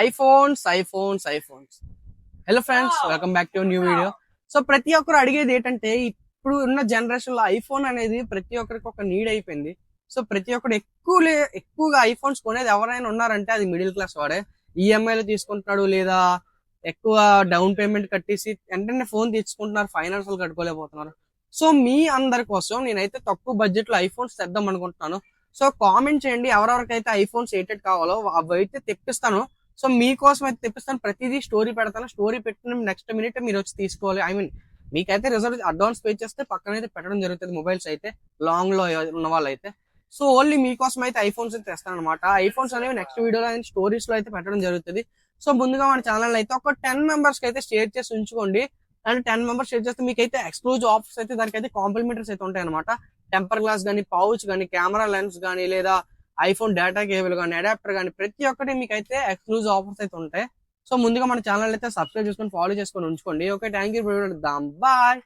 IPhones. Hello friends, welcome back to new video. So ప్రతి ఒక్కరు అడిగేది ఏంటంటే, ఇప్పుడు ఉన్న జనరేషన్ లో ఐఫోన్ అనేది ప్రతి ఒక్కరికి ఒక నీడ్ అయిపోయింది. సో ప్రతి ఒక్కరు ఎక్కువగా ఐఫోన్స్ కొనేది ఎవరైనా ఉన్నారంటే అది మిడిల్ క్లాస్ వాడే. ఈఎంఐలో తీసుకుంటున్నాడు, లేదా ఎక్కువ డౌన్ పేమెంట్ కట్టేసి వెంటనే ఫోన్ తీసుకుంటున్నారు, ఫైనాన్స్ కట్టుకోలేకపోతున్నారు. సో మీ అందరి కోసం నేనైతే తక్కువ బడ్జెట్ లో ఐఫోన్స్ తెద్దాం అనుకుంటున్నాను. సో కామెంట్ చేయండి, ఎవరెవరికైతే ఐఫోన్స్ ఎయిటెడ్ కావాలో అవి అయితే తెప్పిస్తాను. సో మీకోసం అయితే తెప్పిస్తాను. ప్రతిదీ స్టోరీ పెడతాను. స్టోరీ పెట్టిన నెక్స్ట్ మినిట్ మీరు వచ్చి తీసుకోవాలి. ఐ మీన్ మీకైతే రిజర్వ్ అడ్వాన్స్ పే చేస్తే పక్కన అయితే పెట్టడం జరుగుతుంది. మొబైల్స్ అయితే లాంగ్ లో ఉన్న వాళ్ళు అయితే. సో ఓన్లీ మీకోసం అయితే ఐఫోన్స్ అయితే తెస్తాను అనమాట. ఐఫోన్స్ అనేవి నెక్స్ట్ వీడియోలో స్టోరీస్ లో అయితే పెట్టడం జరుగుతుంది. సో ముందుగా మన ఛానల్ అయితే ఒక 10 మెంబర్స్ కి అయితే షేర్ చేసి ఉంచుకోండి. అంటే 10 మెంబర్స్ షేర్ చేస్తే మీకు అయితే ఎక్స్క్లూజివ్ ఆఫర్స్ అయితే దానికైతే కాంప్లిమెంటరీస్ అయితే ఉంటాయి అనమాట. టెంపర్ గ్లాస్ కానీ, పౌచ్ కానీ, కెమెరా లెన్స్ కానీ, లేదా ఐఫోన్ డేటా కేబుల్ కానీ, అడాప్టర్ కానీ, ప్రతి ఒక్కటి మీకు అయితే ఎక్స్క్లూజివ్ ఆఫర్స్ అయితే ఉంటాయి. సో ముందుగా మన ఛానల్ అయితే సబ్స్క్రైబ్ చేసుకొని ఫాలో చేసుకొని ఉంచుకోండి. Okay, thank you. బాయ్.